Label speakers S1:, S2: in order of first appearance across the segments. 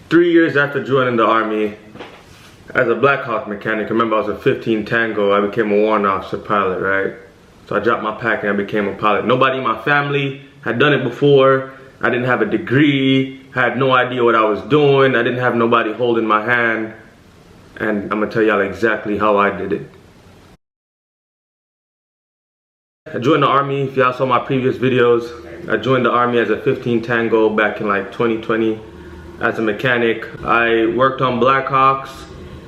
S1: 3 years after joining the Army, as a Black Hawk mechanic, remember I was a 15 Tango, I became a Warrant Officer Pilot, right? So I dropped my pack and I became a pilot. Nobody in my family had done it before. I didn't have a degree, had no idea what I was doing. I didn't have nobody holding my hand. And I'm gonna tell y'all exactly how I did it. I joined the Army. If y'all saw my previous videos, I joined the Army as a 15 Tango back in like 2020 as a mechanic. I worked on Black Hawks.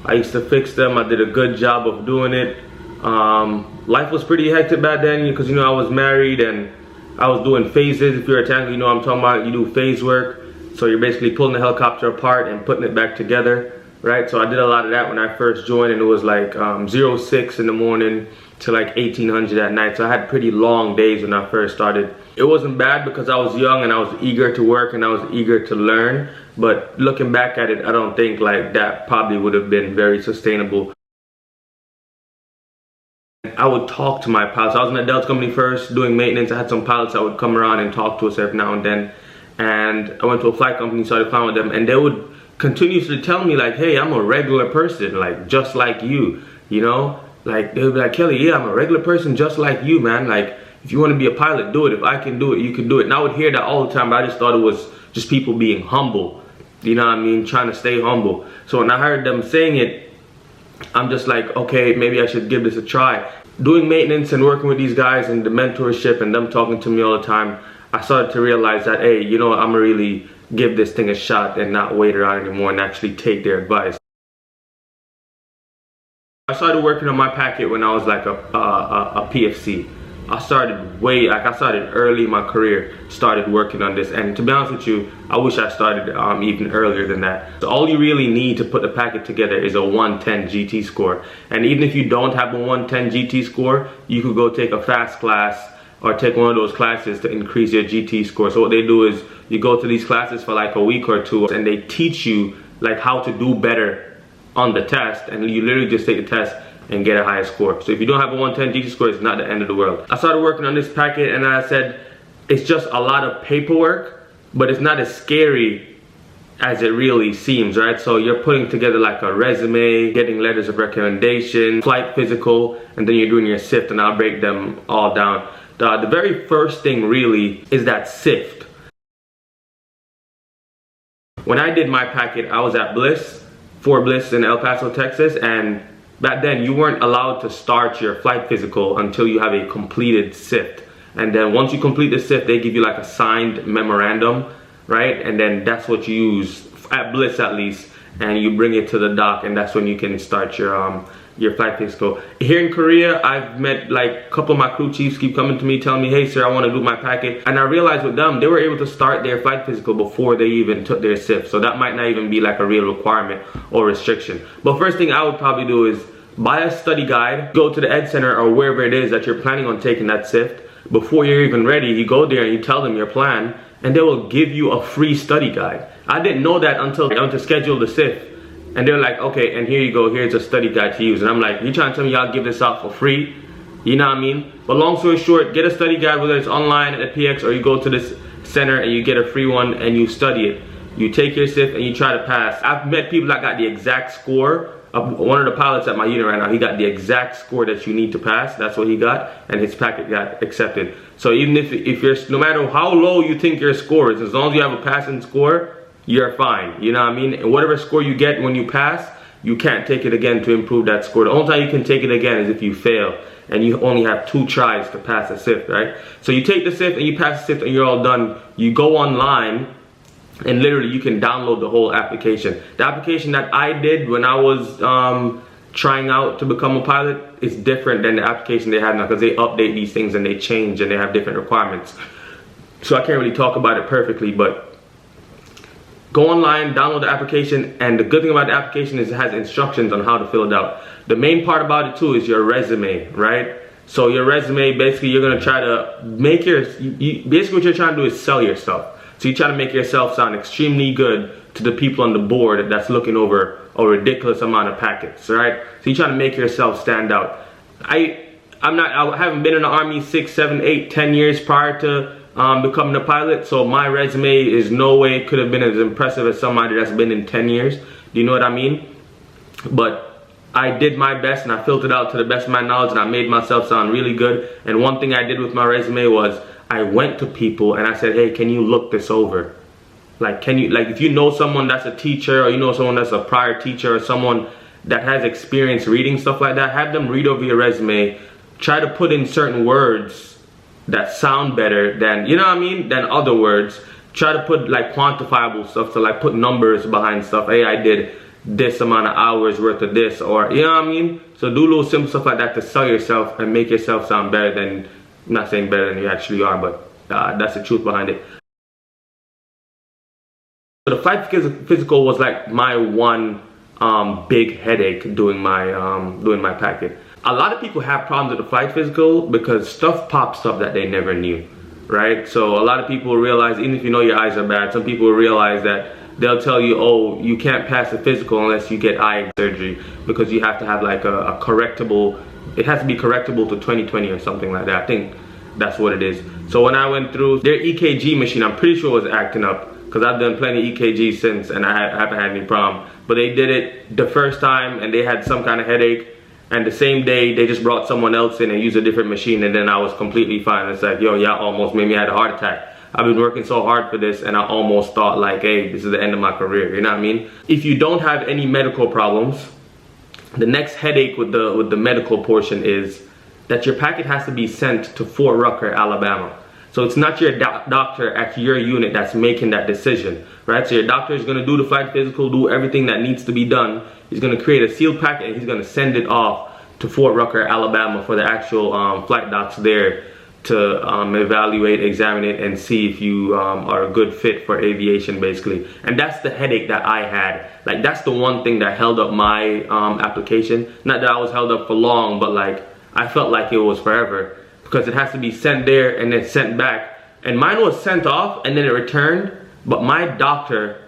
S1: I used to fix them. I did a good job of doing it. Life was pretty hectic back then because, you know, I was married and I was doing phases. If you're a Tango, you know what I'm talking about. You do phase work. So you're basically pulling the helicopter apart and putting it back together, right? So I did a lot of that when I first joined, and it was like 06 in the morning to like 1800 at night. So I had pretty long days when I first started. It wasn't bad because I was young and I was eager to work and I was eager to learn. But looking back at it, I don't think like that probably would have been very sustainable. I would talk to my pilots. I was in a Delta company first doing maintenance. I had some pilots that would come around and talk to us every now and then. And I went to a flight company, started flying with them, and they would continuously tell me like, hey, I'm a regular person, like just like you, you know? Like they would be like, Kelly, yeah, I'm a regular person just like you, man. Like if you want to be a pilot, do it. If I can do it, you can do it. And I would hear that all the time, but I just thought it was just people being humble. You know what I mean? Trying to stay humble. So when I heard them saying it, I'm just like, okay, maybe I should give this a try. Doing maintenance and working with these guys and the mentorship and them talking to me all the time, I started to realize that, hey, you know what, I'm gonna really give this thing a shot and not wait around anymore and actually take their advice. I started working on my packet when I was like a PFC. I started early in my career, started working on this, and to be honest with you, I wish I started even earlier than that. So all you really need to put the packet together is a 110 GT score. And even if you don't have a 110 GT score, you could go take a fast class or take one of those classes to increase your GT score. So what they do is you go to these classes for like a week or two and they teach you like how to do better on the test, and you literally just take the test and get a higher score. So if you don't have a 110 GT score, it's not the end of the world. I started working on this packet and I said, it's just a lot of paperwork, but it's not as scary as it really seems, right? So you're putting together like a resume, getting letters of recommendation, flight physical, and then you're doing your SIFT, and I'll break them all down. The very first thing really is that SIFT. When I did my packet, I was at Fort Bliss in El Paso, Texas, and back then you weren't allowed to start your flight physical until you have a completed SIFT. And then once you complete the SIFT, they give you like a signed memorandum, right? And then that's what you use, at Bliss at least, and you bring it to the dock, and that's when you can start your flight physical. Here in Korea, I've met like a couple of my crew chiefs keep coming to me telling me, hey sir, I want to do my packet. And I realized with them, they were able to start their flight physical before they even took their SIFT. So that might not even be like a real requirement or restriction. But first thing I would probably do is buy a study guide, go to the Ed Center or wherever it is that you're planning on taking that SIFT. Before you're even ready, you go there and you tell them your plan, and they will give you a free study guide. I didn't know that until I went to schedule the SIFT. And they're like, okay, and here you go, here's a study guide to use. And I'm like, you trying to tell me y'all give this out for free? You know what I mean? But long story short, get a study guide, whether it's online at the PX or you go to this center and you get a free one and you study it. You take your SIFT and you try to pass. I've met people that got the exact score. One of the pilots at my unit right now, he got the exact score that you need to pass. That's what he got, and his packet got accepted. So even if you're, no matter how low you think your score is, as long as you have a passing score, you're fine. You know what I mean? And whatever score you get when you pass, you can't take it again to improve that score. The only time you can take it again is if you fail, and you only have 2 tries to pass a SIFT, right? So you take the SIFT and you pass the SIFT and you're all done. You go online, and literally you can download the whole application. The application that I did when I was trying out to become a pilot is different than the application they have now, because they update these things and they change and they have different requirements. So I can't really talk about it perfectly, but go online, download the application, and the good thing about the application is it has instructions on how to fill it out. The main part about it too is your resume, right? So your resume, basically you're gonna try to make basically what you're trying to do is sell yourself. So you try to make yourself sound extremely good to the people on the board that's looking over a ridiculous amount of packets, right? So you try to make yourself stand out. I haven't been in the Army 6, 7, 8, 10 years prior to becoming a pilot. So my resume is no way could have been as impressive as somebody that's been in 10 years. Do you know what I mean? But I did my best and I filled it out to the best of my knowledge and I made myself sound really good. And one thing I did with my resume was I went to people and I said, hey, can you look this over? Like, if you know someone that's a teacher, or you know someone that's a prior teacher, or someone that has experience reading stuff like that, have them read over your resume. Try to put in certain words that sound better than, you know what I mean, than other words. Try to put like quantifiable stuff, to like put numbers behind stuff. Hey, I did this amount of hours worth of this, or you know what I mean. So do little simple stuff like that to sell yourself and make yourself sound better than, I'm not saying better than you actually are, but that's the truth behind it. So the flight physical was like my one big headache doing my packet. A lot of people have problems with the flight physical because stuff pops up that they never knew, right? So a lot of people realize, even if you know your eyes are bad, some people realize that they'll tell you, oh, you can't pass the physical unless you get eye surgery because you have to have like a correctable, it has to be correctable to 20/20 or something like that. I think that's what it is. So when I went through their EKG machine, I'm pretty sure it was acting up, because I've done plenty of EKGs since and I haven't had any problem. But they did it the first time and they had some kind of headache, and the same day they just brought someone else in and used a different machine, and then I was completely fine. It's like, yo, yeah, almost made me had a heart attack. I've been working so hard for this and I almost thought like, hey, this is the end of my career, you know what I mean? If you don't have any medical problems, the next headache with the medical portion is that your packet has to be sent to Fort Rucker, Alabama. So it's not your doctor at your unit that's making that decision, right? So your doctor is gonna do the flight physical, do everything that needs to be done. He's gonna create a sealed packet and he's gonna send it off to Fort Rucker, Alabama for the actual flight docs there to evaluate, examine it, and see if you are a good fit for aviation, basically. And that's the headache that I had. Like, that's the one thing that held up my application. Not that I was held up for long, but like, I felt like it was forever, because it has to be sent there and then sent back. And mine was sent off and then it returned, but my doctor,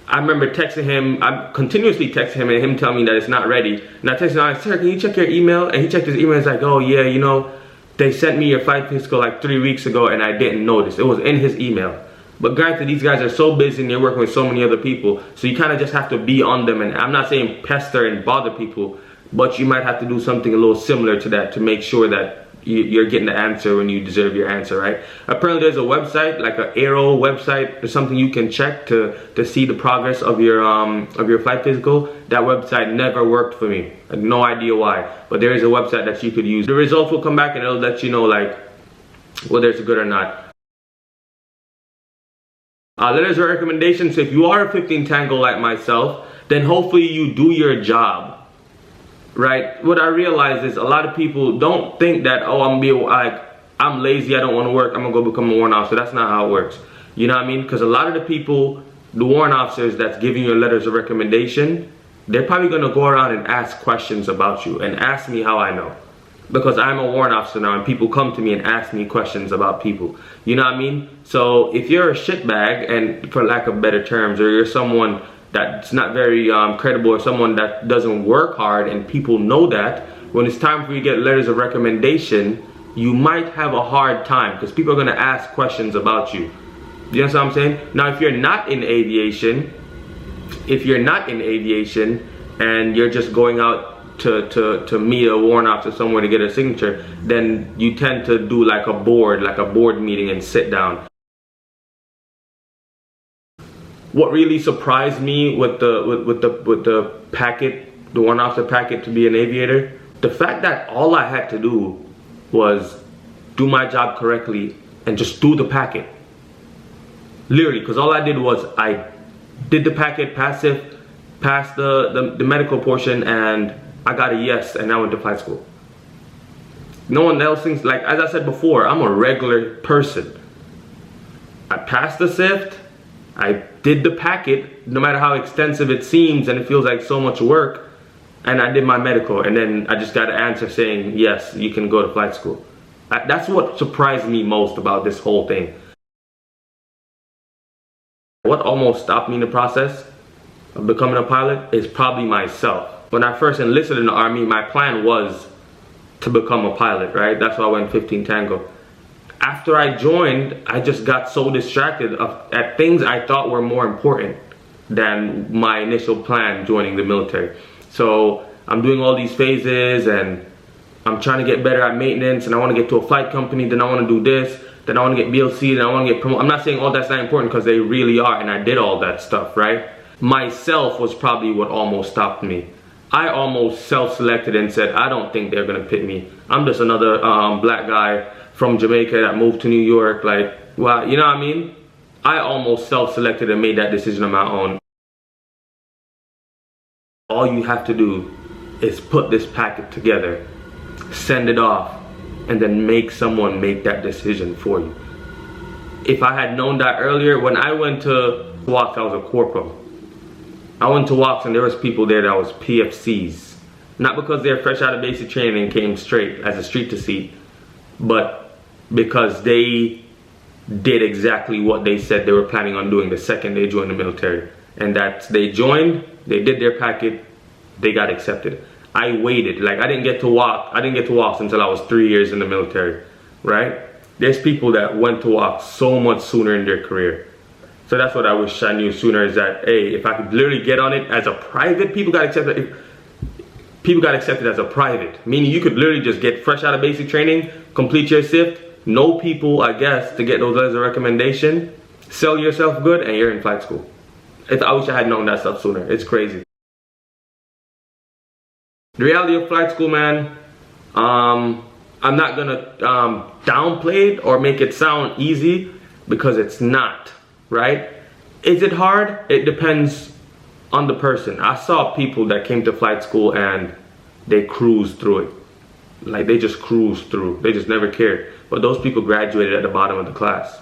S1: I remember texting him, I'm continuously texting him and him telling me that it's not ready. And I texted him, I said, sir, can you check your email? And he checked his email and he's like, oh yeah, you know, they sent me your flight physical like 3 weeks ago and I didn't notice. It was in his email. But granted, these guys are so busy and they're working with so many other people, so you kind of just have to be on them. And I'm not saying pester and bother people, but you might have to do something a little similar to that to make sure that you're getting the answer when you deserve your answer, right? Apparently there's a website, like an Aero website or something you can check to see the progress of your flight physical. That website never worked for me. I have no idea why, but there is a website that you could use. The results will come back and it'll let you know like whether it's good or not. Letters of recommendation. So if you are a 15 Tango like myself, then hopefully you do your job. Right? What I realize is a lot of people don't think that, oh, I'm lazy, I don't want to work, I'm gonna go become a warrant officer. That's not how it works. You know what I mean? Because a lot of the people, the warrant officers that's giving you letters of recommendation, they're probably gonna go around and ask questions about you and ask me how I know. Because I'm a warrant officer now and people come to me and ask me questions about people. You know what I mean? So if you're a shitbag, and for lack of better terms, or you're someone that's not very credible, or someone that doesn't work hard and people know that, when it's time for you to get letters of recommendation, you might have a hard time because people are going to ask questions about you. You know what I'm saying? Now if you're not in aviation, and you're just going out to meet a warrant officer somewhere to get a signature, then you tend to do like a board meeting and sit down. What really surprised me with the packet, the warrant officer packet to be an aviator, the fact that all I had to do was do my job correctly and just do the packet. Literally, because all I did was I did the packet, passed the medical portion, and I got a yes, and I went to flight school. No one else thinks, like, as I said before, I'm a regular person. I passed the SIFT, I did the packet, no matter how extensive it seems and it feels like so much work, and I did my medical, and then I just got an answer saying, yes, you can go to flight school. That's what surprised me most about this whole thing. What almost stopped me in the process of becoming a pilot is probably myself. When I first enlisted in the Army, my plan was to become a pilot, right? That's why I went 15 Tango. after I joined, I just got so distracted at things I thought were more important than my initial plan joining the military. So I'm doing all these phases, and I'm trying to get better at maintenance, and I want to get to a flight company, then I want to do this, then I want to get BLC, then I want to get promoted. I'm not saying all that's not important, because they really are, and I did all that stuff, right? Myself was probably what almost stopped me. I almost self-selected and said, I don't think they're gonna pick me. I'm just another black guy from Jamaica that moved to New York. Like, well, you know what I mean? I almost self-selected and made that decision on my own. All you have to do is put this packet together, send it off, and then make someone make that decision for you. If I had known that earlier, when I went to WOX, I was a corporal. I went to WOX and there was people there that was PFCs. Not because they're fresh out of basic training and came straight as a street to seat, but because they did exactly what they said they were planning on doing the second they joined the military. And that they joined, they did their packet, they got accepted. I waited, like I didn't get to WOX until I was 3 years in the military, right? There's people that went to WOX so much sooner in their career. So that's what I wish I knew sooner, is that, hey, if I could literally get on it as a private, people got accepted as a private. Meaning you could literally just get fresh out of basic training, complete your SIFT, know people, I guess, to get those letters of recommendation, sell yourself good, and you're in flight school. I wish I had known that stuff sooner. It's crazy. The reality of flight school, man, I'm not gonna downplay it or make it sound easy, because it's not. Right? Is it hard? It depends on the person. I saw people that came to flight school and they cruised through it. Like they just cruised through. They just never cared. But those people graduated at the bottom of the class.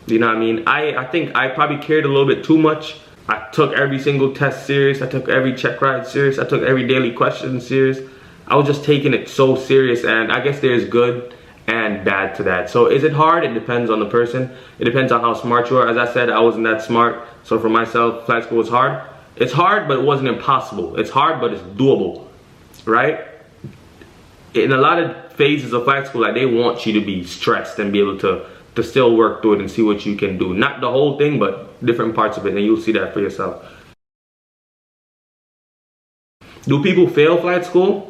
S1: You know what I mean? I think I probably cared a little bit too much. I took every single test serious. I took every check ride serious. I took every daily question serious. I was just taking it so serious, and I guess there's good and bad to that. So is it hard? It depends on the person. It depends on how smart you are. As I said, I wasn't that smart. So for myself, flight school was hard. It's hard, but it wasn't impossible. It's hard, but it's doable, right? In a lot of phases of flight school, like they want you to be stressed and be able to still work through it and see what you can do. Not the whole thing, but different parts of it, and you'll see that for yourself. Do people fail flight school?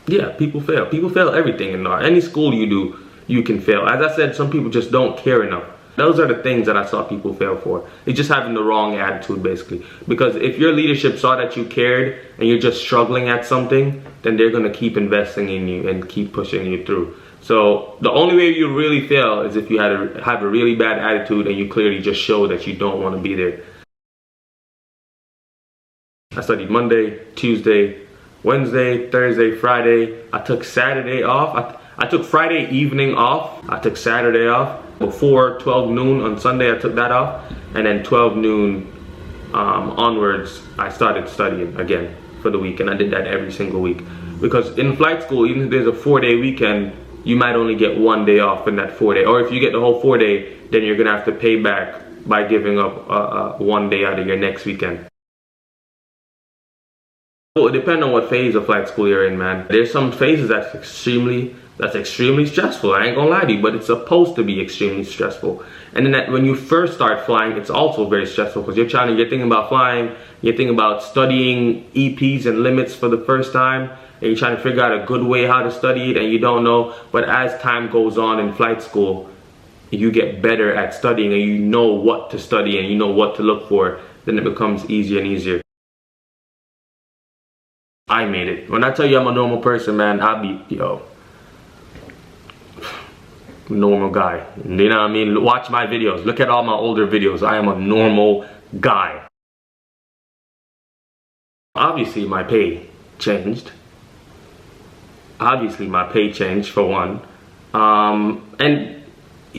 S1: Yeah, people fail. People fail everything in any school you do, you can fail. As I said, some people just don't care enough. Those are the things that I saw people fail for. It's just having the wrong attitude, basically. Because if your leadership saw that you cared and you're just struggling at something, then they're going to keep investing in you and keep pushing you through. So the only way you really fail is if you have a really bad attitude and you clearly just show that you don't want to be there. I studied Monday, Tuesday, Wednesday, Thursday, Friday. I took Saturday off. I took Friday evening off. I took Saturday off. Before 12 noon on Sunday, I took that off. And then 12 noon onwards, I started studying again for the week. And I did that every single week. Because in flight school, even if there's a 4-day weekend, you might only get 1 day off in that 4-day. Or if you get the whole 4-day, then you're going to have to pay back by giving up 1 day out of your next weekend. Well, it depends on what phase of flight school you're in, man. There's some phases that's extremely stressful. I ain't gonna lie to you, but it's supposed to be extremely stressful. And then when you first start flying, it's also very stressful, because you're thinking about flying, you're thinking about studying EPs and limits for the first time, and you're trying to figure out a good way how to study it, and you don't know. But as time goes on in flight school, you get better at studying, and you know what to study and you know what to look for. Then it becomes easier and easier. I made it. When I tell you I'm a normal person, man, I'll be, normal guy. You know what I mean? Watch my videos. Look at all my older videos. I am a normal guy. Obviously, my pay changed. For one. And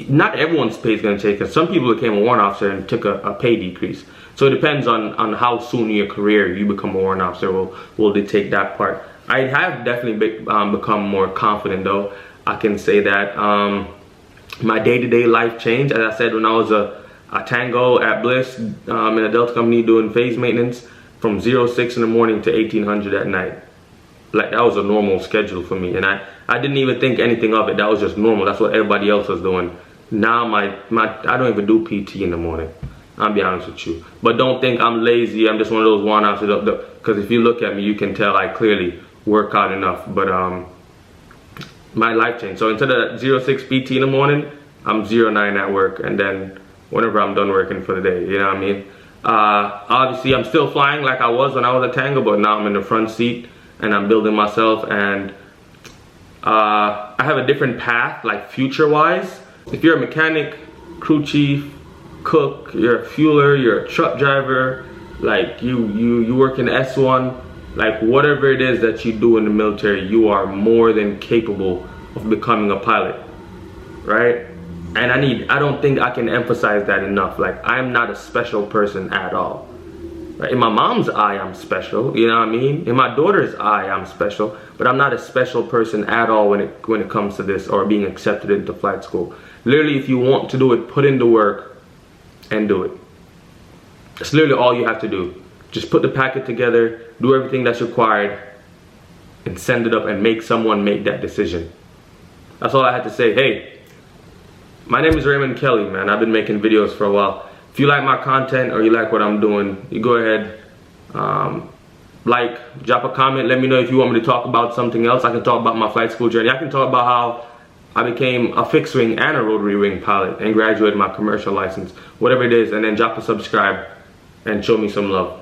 S1: not everyone's pay is going to change, because some people became a warrant officer and took a pay decrease. So it depends on how soon in your career you become a warrant officer will dictate that part. I have definitely become more confident, though. I can say that my day-to-day life changed. As I said, when I was a Tango at Bliss in a Delta company doing phase maintenance from 06 in the morning to 1800 at night. like that was a normal schedule for me, and I didn't even think anything of it. That was just normal. That's what everybody else was doing. Now I don't even do PT in the morning. I'll be honest with you. But don't think I'm lazy. I'm just one of those one-offs. Because if you look at me, you can tell I clearly work out enough. But my life changed. So instead of 06 PT in the morning, I'm 09 at work, and then whenever I'm done working for the day, you know what I mean? Obviously, I'm still flying like I was when I was a Tango, but now I'm in the front seat and I'm building myself, and I have a different path, like future-wise. If you're a mechanic, crew chief, cook, you're a fueler, you're a truck driver, like you work in S1, like whatever it is that you do in the military, you are more than capable of becoming a pilot, right? And I don't think I can emphasize that enough. Like, I'm not a special person at all. Right? In my mom's eye, I'm special, you know what I mean? In my daughter's eye, I'm special, but I'm not a special person at all when it comes to this or being accepted into flight school. Literally, if you want to do it, put in the work and do it. It's literally all you have to do. Just put the packet together, do everything that's required, and send it up and make someone make that decision. That's all I had to say. Hey, my name is Raymond Kelly, man. I've been making videos for a while. If you like my content or you like what I'm doing, you go ahead, drop a comment, let me know if you want me to talk about something else. I can talk about my flight school journey. I can talk about how I became a fixed wing and a rotary wing pilot and graduated my commercial license, whatever it is, and then drop a subscribe and show me some love.